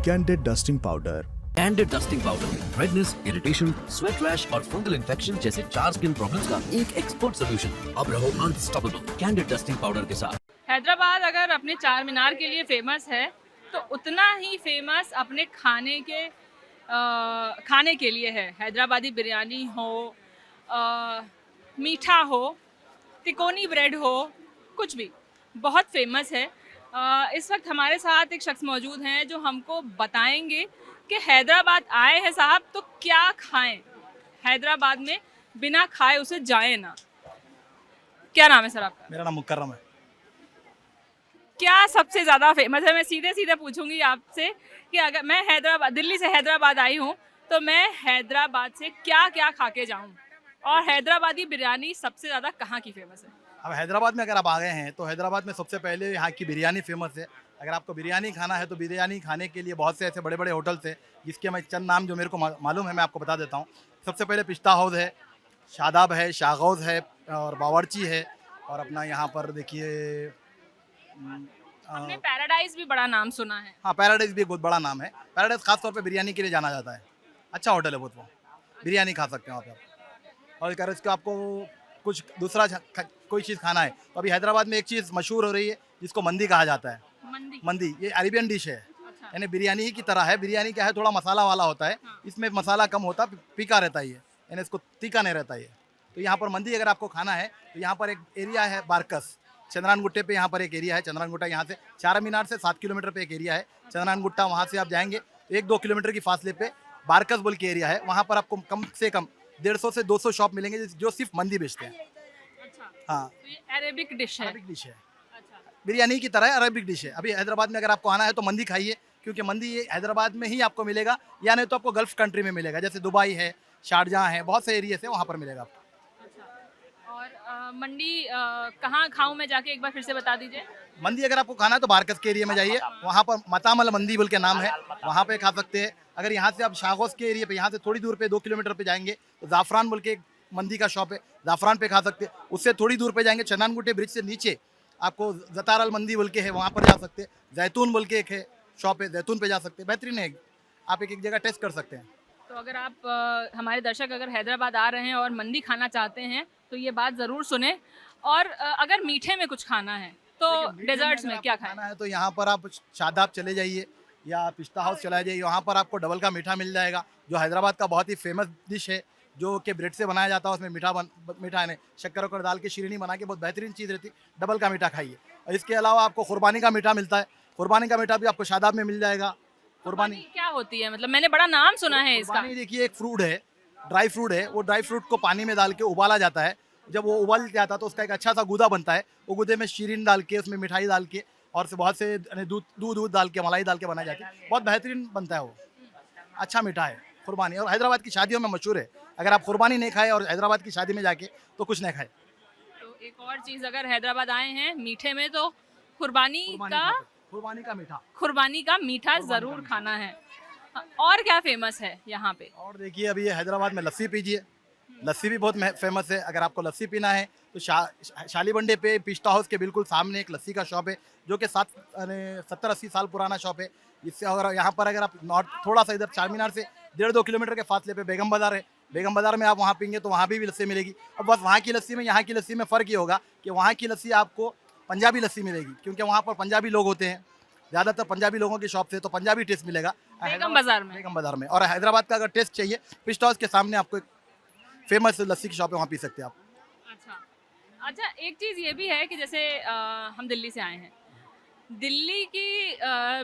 Candid dusting powder. Candid dusting powder redness, irritation, sweat rash और fungal infection जैसे 4 skin problems का एक expert solution. अब रहो अनस्टॉपेबल कैंडिड डस्टिंग पाउडर के साथ। हैदराबाद अगर अपने चार मीनार के लिए फेमस है तो उतना ही फेमस अपने खाने के लिए है। हैदराबादी बिरयानी हो, मीठा हो, तिकोनी ब्रेड हो, कुछ भी बहुत फेमस है। इस वक्त हमारे साथ एक शख्स मौजूद हैं जो हमको बताएंगे कि हैदराबाद आए हैं साहब तो क्या खाएं, हैदराबाद में बिना खाए उसे जाए ना। क्या नाम है सर आपका? मेरा नाम मुकर्रम है। क्या सबसे ज़्यादा फेमस है? मैं सीधे सीधे पूछूंगी आपसे कि अगर मैं दिल्ली से हैदराबाद आई हूँ तो मैं हैदराबाद से क्या क्या खा के जाऊँ, और हैदराबादी बिरयानी सबसे ज़्यादा कहाँ की फेमस है? अब हैदराबाद में अगर आप आ गए हैं तो हैदराबाद में सबसे पहले यहाँ की बिरयानी फेमस है। अगर आपको बिरयानी खाना है तो बिरयानी खाने के लिए बहुत से ऐसे बड़े बड़े होटल्स हैं जिसके मैं चंद नाम जो मेरे को मालूम है मैं आपको बता देता हूँ। सबसे पहले पिस्ता हाउस है, शादाब है, शागौज है और बावर्ची है। और अपना यहाँ पर देखिए हमने पैराडाइज भी बड़ा नाम सुना है। हाँ, पैराडाइज भी एक बहुत बड़ा नाम है। पैराडाइज खास तौर पे बिरयानी के लिए जाना जाता है। अच्छा होटल है बहुत, वो बिरयानी खा सकते हैं वहाँ पे आप। और अगर इसको आपको कुछ दूसरा कोई चीज़ खाना है तो अभी हैदराबाद में एक चीज़ मशहूर हो रही है जिसको मंदी कहा जाता है। मंदी ये अरेबियन डिश है, अच्छा। यानी बिरयानी ही की तरह है। बिरयानी क्या है, थोड़ा मसाला वाला होता है, इसमें मसाला कम होता, फीका रहता है ये, यानी इसको तीखा नहीं रहता ये। तो यहाँ पर मंदी अगर आपको खाना है तो यहाँ पर एक एरिया है बारकस, चंद्रानगुट्टे पे यहाँ पर एक एरिया है। चंद्रानगुट्टा यहाँ से 4 मीनार से 7 किलोमीटर पे एक एरिया है चंद्रानगुट्टा। वहाँ से आप जाएंगे 1-2 किलोमीटर की फासले पे बारकस बोल के एरिया है। वहाँ पर आपको कम से कम 150 से 200 शॉप मिलेंगे जो सिर्फ मंदी बेचते हैं। अच्छा, हाँ, तो ये अरेबिक डिश है। अरबिक डिश है, अच्छा, बिरयानी की तरह है, अरबिक डिश है। अभी हैदराबाद में अगर आपको आना है तो मंदी खाइए, क्योंकि मंदी ये हैदराबाद में ही आपको मिलेगा, या नहीं तो आपको गल्फ कंट्री में मिलेगा, जैसे दुबई है, शारजाह है, बहुत से एरिया है वहाँ पर मिलेगा आपको। अच्छा। और मंडी कहाँ खाऊं मैं जाके, एक बार फिर से बता दीजिए। मंदी अगर आपको खाना है तो बारकस के एरिया में जाइए, वहाँ पर मतामल मंदी बोल के नाम है, वहाँ पे खा सकते हैं। अगर यहाँ से आप शागोस के एरिया पे, यहाँ से थोड़ी दूर पे 2 किलोमीटर पे जाएंगे तो जाफरान बोल के एक मंदी का शॉप है, जाफरान पे खा सकते हैं। उससे थोड़ी दूर पे जाएंगे चंदनगुट्टे ब्रिज से नीचे आपको जतारल मंदी बोल के है, वहाँ पर जा सकते हैं। जैतून बोल के एक है शॉप है, जैतून पे जा सकते हैं, बेहतरीन है। आप एक एक जगह टेस्ट कर सकते हैं। तो अगर आप हमारे दर्शक अगर हैदराबाद आ रहे हैं और मंदी खाना चाहते हैं तो ये बात ज़रूर सुने। और अगर मीठे में कुछ खाना है तो डेजर्ट्स में क्या खाएं? खाना है तो यहाँ पर आप शादाब चले जाइए या पिस्ता हाउस चला जाइए, वहाँ पर आपको डबल का मीठा मिल जाएगा, जो हैदराबाद का बहुत ही फेमस डिश है, जो कि ब्रेड से बनाया जाता है। उसमें मीठा है, शक्कर वक्कर डाल के शीरनी बना के बहुत बेहतरीन चीज़ रहती है। डबल का मीठा खाइए। और इसके अलावा आपको कुर्बानी का मीठा मिलता है, कुर्बानी का मीठा भी आपको शादाब में मिल जाएगा। कुर्बानी क्या होती है, मतलब मैंने बड़ा नाम सुना है इसका। कुर्बानी देखिए एक फ्रूट है, ड्राई फ्रूट है। वो ड्राई फ्रूट को पानी में डाल के उबाला जाता है। जब वो उबल जाता है तो उसका एक अच्छा सा गूदा बनता है। वो गूदे में शीरीन डाल के, उसमें मिठाई डाल के और से बहुत से दूध डाल के, मलाई डाल के बनाई जाती है। बहुत बेहतरीन बनता है वो, अच्छा मीठा है कुर्बानी। और हैदराबाद की शादियों में मशहूर है। अगर आप कुर्बानी नहीं खाए और हैदराबाद की शादी में जाके तो कुछ नहीं खाए। तो एक और चीज़, अगर हैदराबाद आए हैं मीठे में तो कुर्बानी का मीठा ज़रूर खाना है। और क्या फेमस है यहाँ पे? और देखिए अभी ये हैदराबाद में लस्सी पीजिए, लस्सी भी बहुत फेमस है। अगर आपको लस्सी पीना है तो शालीबंडे पे पिस्ता हाउस के बिल्कुल सामने एक लस्सी का शॉप है, जो कि 70-80 साल पुराना शॉप है। इससे अगर यहाँ पर अगर आप थोड़ा सा इधर चार मीनार से 1.5-2 किलोमीटर के फासले पे बेगम बाज़ार है, बेगम बाज़ार में आप वहाँ पीएंगे तो वहाँ भी लस्सी मिलेगी। अब बस वहाँ की लस्सी में यहाँ की लस्सी में फ़र्क ये होगा कि वहाँ की लस्सी आपको पंजाबी लस्सी मिलेगी, क्योंकि वहाँ पर पंजाबी लोग होते हैं, ज़्यादातर पंजाबी लोगों की शॉप से, तो पंजाबी टेस्ट मिलेगा बेगम बाज़ार में। और हैदराबाद का अगर टेस्ट चाहिए, पिस्ता हाउस के सामने आपको एक फेमस लस्सी की शॉप है, वहाँ पी सकते हैं आप। अच्छा, एक चीज़ ये भी है कि जैसे हम दिल्ली से आए हैं, दिल्ली की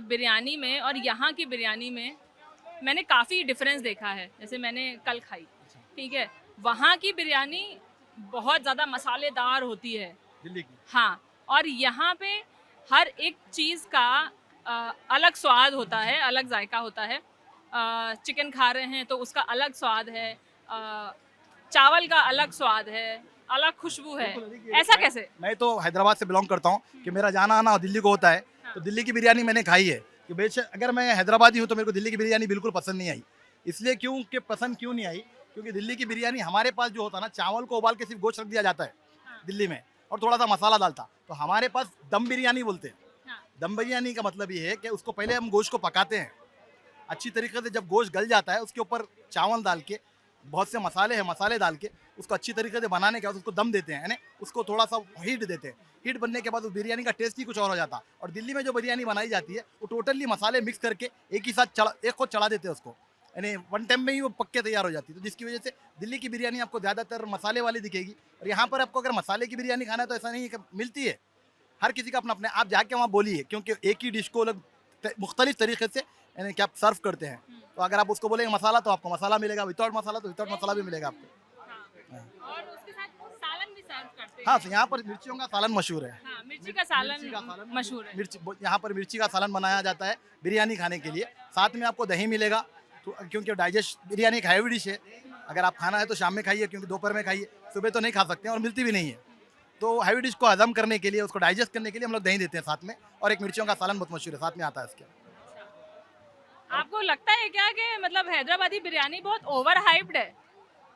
बिरयानी में और यहाँ की बिरयानी में मैंने काफ़ी डिफरेंस देखा है। जैसे मैंने कल खाई, ठीक है, वहाँ की बिरयानी बहुत ज़्यादा मसालेदार होती है दिल्ली की, हाँ, और यहाँ पे हर एक चीज़ का अलग स्वाद होता है, अलग जायका होता है। चिकन खा रहे हैं तो उसका अलग स्वाद है, चावल का अलग स्वाद है, अलग खुशबू है। ऐसा कैसे? मैं तो हैदराबाद से बिलोंग करता हूँ कि मेरा जाना आना दिल्ली को होता है, तो दिल्ली की बिरयानी मैंने खाई है। कि बेशक अगर मैं हैदराबादी हूँ तो मेरे को दिल्ली की बिरयानी बिल्कुल पसंद नहीं आई। इसलिए पसंद क्यों नहीं आई, क्योंकि दिल्ली की बिरयानी हमारे पास जो होता है ना, चावल को उबाल के सिर्फ गोश्त रख दिया जाता है दिल्ली में, और थोड़ा सा मसाला डालता। तो हमारे पास दम बिरयानी बोलते हैं। दम बिरयानी का मतलब ये है कि उसको पहले हम गोश्त को पकाते हैं, अच्छी तरीके से जब गोश्त गल जाता है उसके ऊपर चावल डाल के बहुत से मसाले हैं, मसाले डाल के उसको अच्छी तरीके से बनाने के बाद उसको दम देते हैं, यानी उसको थोड़ा सा हीट देते हैं। हीट बनने के बाद उस बिरयानी का टेस्ट ही कुछ और हो जाता है। और दिल्ली में जो बिरयानी बनाई जाती है वो टोटली मसाले मिक्स करके एक ही साथ एक को चढ़ा देते हैं उसको, यानी वन टाइम में ही वो पक्के तैयार हो जाती है। तो जिसकी वजह से दिल्ली की बिरयानी आपको ज़्यादातर मसाले वाली दिखेगी। और यहाँ पर आपको अगर मसाले की बिरयानी खाना है तो ऐसा नहीं है कि मिलती है, हर किसी का अपना अपने, आप जाके वहाँ बोलिए, क्योंकि एक ही डिश को लोग मुख्तलिफ तरीके से यानी कि आप सर्व करते हैं। तो अगर आप उसको बोलेंगे मसाला तो आपको मसाला मिलेगा, विदाउट मसाला तो विदाउट मसाला भी मिलेगा आपको। हाँ। और उसके साथ सालन भी सर्व करते हैं। हाँ, यहाँ पर मिर्चियों का सालन मशहूर है। हाँ, मिर्ची का सालन मशहूर है। मिर्ची, यहाँ पर मिर्ची का सालन बनाया जाता है बिरयानी खाने के लिए। साथ में आपको दही मिलेगा, तो क्योंकि डाइजेस्ट बिरयानी एक हैवी डिश है। अगर आप खाना है तो शाम में खाइए, क्योंकि दोपहर में खाइए, सुबह तो नहीं खा सकते हैं और मिलती भी नहीं है। तो हैवी डिश को हजम करने के लिए, उसको डाइजेस्ट करने के लिए हम लोग दही देते हैं साथ में। और एक मिर्चियों का सालन बहुत मशहूर है, साथ में आता है इसके। आपको लगता है क्या कि मतलब हैदराबादी बिरयानी बहुत ओवर हाइप्ड है?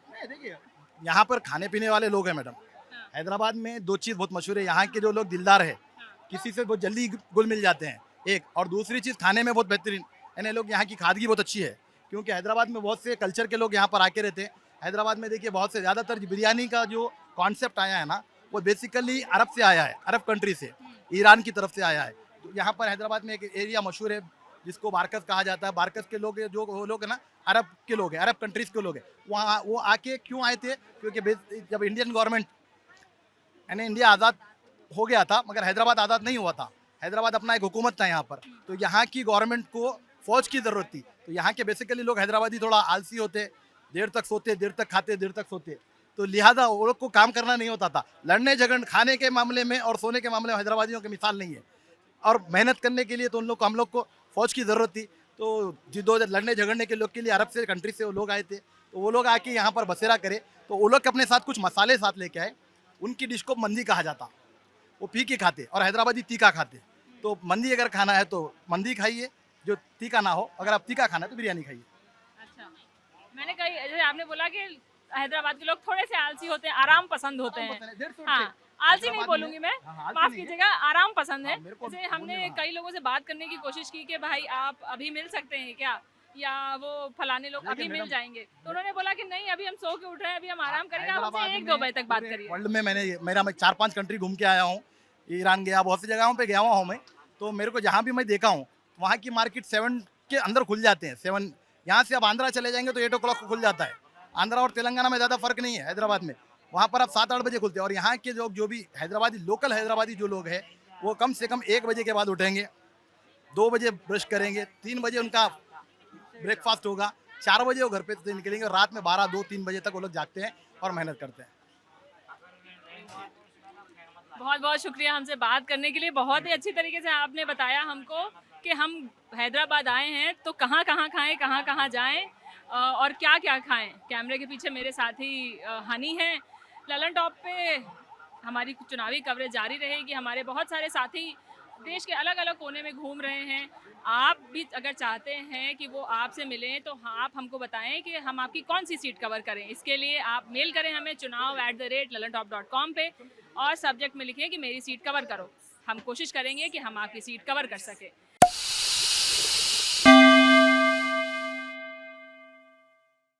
नहीं, देखिए यहाँ पर खाने पीने वाले लोग हैं मैडम। हैदराबाद में दो चीज़ बहुत मशहूर है, यहाँ के जो लोग दिलदार है, किसी से बहुत जल्दी घुल मिल जाते हैं, एक। और दूसरी चीज़ खाने में बहुत बेहतरीन, यानी लोग यहाँ की खादगी बहुत अच्छी है। क्योंकि हैदराबाद में बहुत से कल्चर के लोग यहाँ पर आके रहते हैं। हैदराबाद में देखिए बहुत से ज़्यादातर बिरयानी का जो कॉन्सेप्ट आया है ना, वो बेसिकली अरब से आया है, अरब कंट्री से, ईरान की तरफ से आया है। तो यहाँ पर हैदराबाद में एक एरिया मशहूर है जिसको बारकस कहा जाता है। बारकस के लोग जो वो लोग है ना, अरब के लोग हैं, अरब कंट्रीज़ के लोग हैं। वहाँ वो आके क्यों आए थे? क्योंकि जब इंडियन गवर्नमेंट यानी इंडिया आज़ाद हो गया था, मगर हैदराबाद आज़ाद नहीं हुआ था। हैदराबाद अपना एक हुकूमत था यहाँ पर, तो यहाँ की गवर्नमेंट को फ़ौज की ज़रूरत थी। तो यहाँ के बेसिकली लोग हैदराबादी थोड़ा आलसी होते, देर तक सोते, देर तक खाते, देर तक सोते, तो लिहाजा वो लोग को काम करना नहीं होता था। लड़ने झगड़ खाने के मामले में और सोने के मामले में हैदराबादियों की मिसाल नहीं है। और मेहनत करने के लिए तो हम लोग को फ़ौज की ज़रूरत थी। तो जिद्दो लड़ने झगड़ने के लोग के लिए अरब से कंट्री से वो लोग आए थे, तो वो लोग आके यहाँ पर बसेरा करे। तो वो लोग के अपने साथ कुछ मसाले साथ लेके आए। उनकी डिश को मंदी कहा जाता, वो पी के खाते, और हैदराबादी तीखा खाते। तो मंदी अगर खाना है तो मंदी खाइए, जो तीखा ना हो। अगर आप तीखा खाना है तो बिरयानी खाइए। अच्छा, मैंने कही, जैसे आपने बोला कि हैदराबाद के लोग थोड़े से आलसी होते हैं, आराम पसंद होते हैं। हाँ, आलसी नहीं बोलूंगी मैं, माफ कीजिएगा, आराम पसंद है। जैसे हमने कई लोगों से बात करने की कोशिश की कि भाई आप अभी मिल सकते हैं क्या, या वो फलाने लोग अभी मिल जाएंगे, तो उन्होंने बोला कि नहीं, अभी हम सो के उठ रहे हैं, अभी हम आराम करेंगे, आप हमसे 1-2 बजे तक बात करिए। वर्ल्ड में मैं 4-5 कंट्री घूम के आया हूँ। ईरान गया, बहुत सी जगहों पे गया हुआ हूँ मैं। तो मेरे को जहाँ भी मैं देखा हूँ, वहाँ की मार्केट 7 के अंदर खुल जाते हैं। 7, यहाँ से आप आंध्रा चले जाएंगे तो 8 o'clock को खुल जाता है। आंध्रा और तेलंगाना में ज़्यादा फर्क नहीं है हैदराबाद में, वहाँ पर आप 7-8 बजे खुलते हैं। और यहाँ के लोग जो भी हैदराबादी, लोकल हैदराबादी जो लोग हैं, वो कम से कम 1 बजे के बाद उठेंगे, 2 बजे ब्रश करेंगे, 3 बजे उनका ब्रेकफास्ट होगा, 4 बजे वो घर पे से निकलेंगे, और रात में 12, 2-3 बजे तक वो लोग जागते हैं और मेहनत करते हैं। बहुत बहुत शुक्रिया हमसे बात करने के लिए। बहुत ही अच्छी तरीके से आपने बताया हमको कि हम हैदराबाद आए हैं तो कहाँ कहाँ खाएं, कहाँ कहाँ जाएं और क्या क्या खाएं। कैमरे के पीछे मेरे साथी हनी हैं। ललन टॉप पे हमारी चुनावी कवरेज जारी रहेगी। हमारे बहुत सारे साथी देश के अलग अलग कोने में घूम रहे हैं। आप भी अगर चाहते हैं कि वो आपसे मिलें तो आप हमको बताएं कि हम आपकी कौन सी सीट कवर करें। इसके लिए आप मेल करें हमें chunav@lalontop.com पे, और सब्जेक्ट में लिखें कि मेरी सीट कवर करो। हम कोशिश करेंगे कि हम आपकी सीट कवर कर सकें।